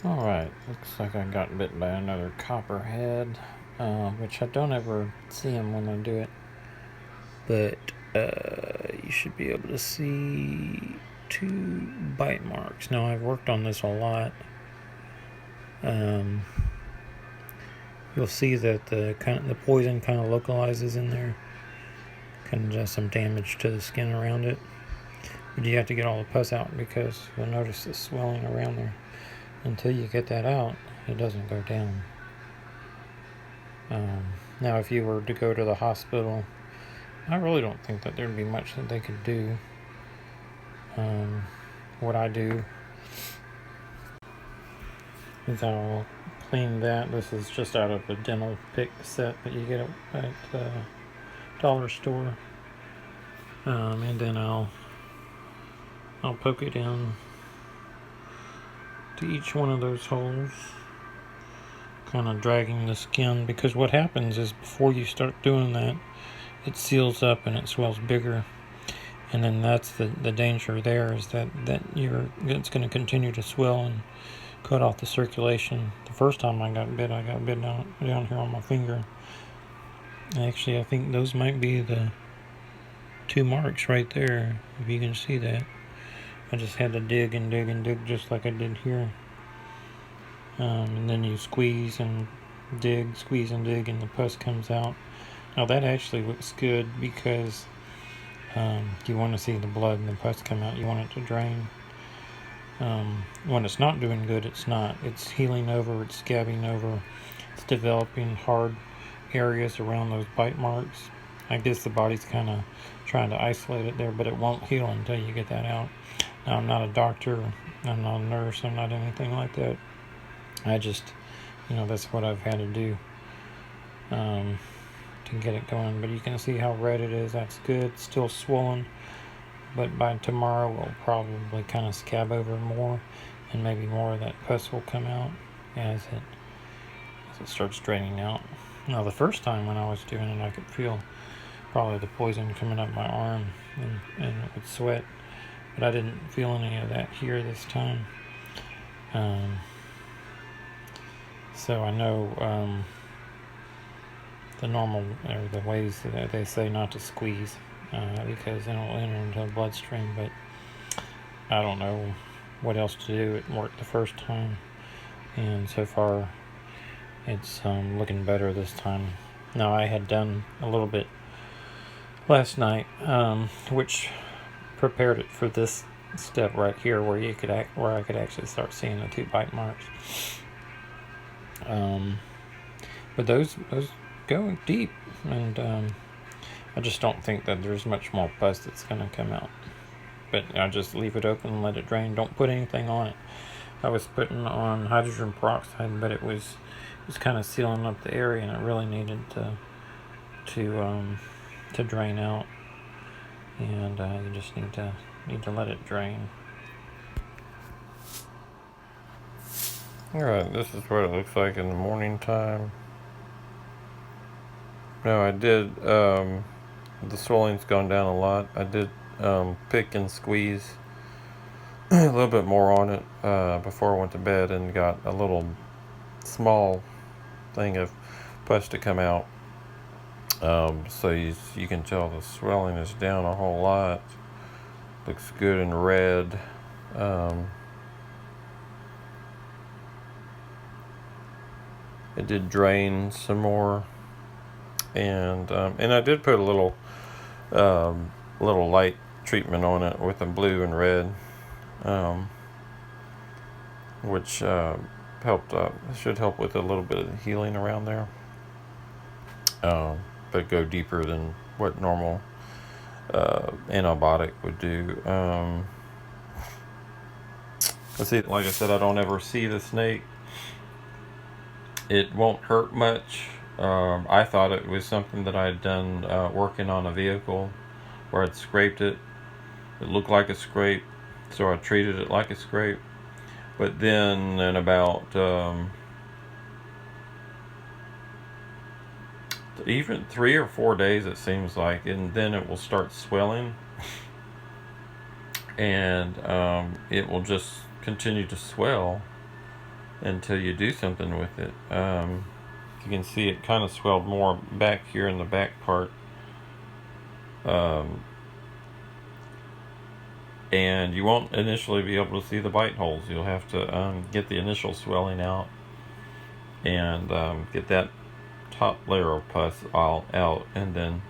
Alright, looks like I got bit by another copperhead, which I don't ever see them when I do it. But you should be able to see 2 bite marks. Now, I've worked on this a lot. You'll see that the poison kind of localizes in there, kind of does some damage to the skin around it. But you have to get all the pus out because you'll notice the swelling around there. Until you get that out, it doesn't go down. Now, if you were to go to the hospital, I really don't think that there'd be much that they could do. What I do is I'll clean that. This is just out of a dental pick set that you get at the dollar store. And then I'll poke it in to each one of those holes, kind of dragging the skin, because what happens is before you start doing that, it seals up and it swells bigger, and then that's the danger there, is that it's going to continue to swell and cut off the circulation. The first time I got bit down here on my finger. Actually, I think those might be the 2 marks right there, if you can see that. I just had to dig and dig and dig just like I did here. And then you squeeze and dig, and the pus comes out. Now that actually looks good because you want to see the blood and the pus come out. You want it to drain. When it's not doing good, it's not. It's healing over, it's scabbing over, it's developing hard areas around those bite marks. I guess the body's kind of trying to isolate it there, but it won't heal until you get that out. Now, I'm not a doctor, I'm not a nurse, I'm not anything like that. I just, that's what I've had to do to get it going. But you can see how red it is. That's good. It's still swollen, but by tomorrow we'll probably kind of scab over more, and maybe more of that pus will come out as it starts draining out. Now, the first time when I was doing it, I could feel probably the poison coming up my arm, and it would sweat, but I didn't feel any of that here this time. So I know the normal, or the ways that they say not to squeeze, because it'll enter into the bloodstream, but I don't know what else to do. It worked the first time, and so far it's looking better this time. Now, I had done a little bit last night, which prepared it for this step right here, where I could actually start seeing the 2 bite marks. But those go deep, and I just don't think that there's much more pus that's going to come out. But I just leave it open and let it drain. Don't put anything on it. I was putting on hydrogen peroxide, but it was kind of sealing up the area, and it really needed to drain out. And you just need to let it drain. Alright, this is what it looks like in the morning time. Now, I did, the swelling's gone down a lot. I did pick and squeeze a little bit more on it before I went to bed, and got a little small thing of pus to come out. So you can tell the swelling is down a whole lot. Looks good and red. It did drain some more, and I did put a little light treatment on it with a blue and red, which helped. Should help with a little bit of the healing around there, but go deeper than what normal antibiotic would do. Let's see. Like I said, I don't ever see the snake. It won't hurt much. I thought it was something that I had done working on a vehicle, where I'd scraped it. It looked like a scrape, so I treated it like a scrape. But then in about even 3 or 4 days, it seems like, and then it will start swelling, and it will just continue to swell until you do something with it. You can see it kind of swelled more back here in the back part. And you won't initially be able to see the bite holes. You'll have to get the initial swelling out and get that top layer of pus all out, and then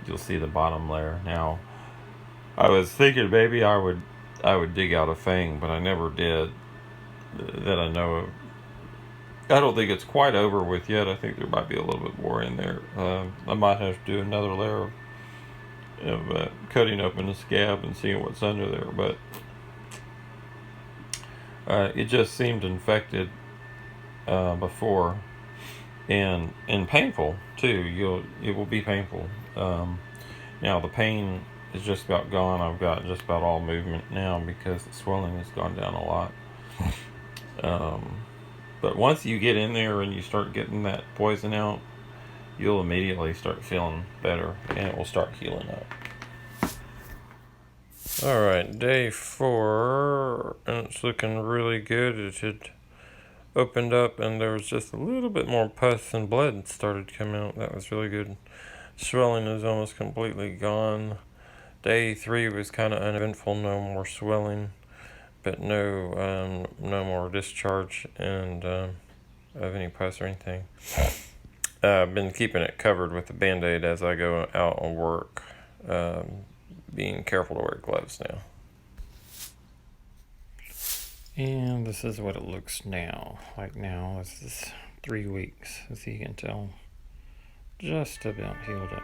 you'll see the bottom layer. Now, I was thinking maybe I would dig out a fang, but I never did that I know of. I don't think it's quite over with yet. I think there might be a little bit more in there. I might have to do another layer of cutting open the scab and seeing what's under there, but it just seemed infected before, and painful too. It will be painful. Now the pain is just about gone. I've got just about all movement now because the swelling has gone down a lot. But once you get in there and you start getting that poison out, you'll immediately start feeling better and it will start healing up. Alright, day 4, and it's looking really good. It had opened up and there was just a little bit more pus and blood started coming out. That was really good. Swelling is almost completely gone. Day 3 was kind of uneventful, no more swelling, but no more discharge and of any pus or anything. I've been keeping it covered with a Band-Aid as I go out on work, being careful to wear gloves now. And this is what it looks now. Like now, this is 3 weeks, as you can tell. Just about healed up.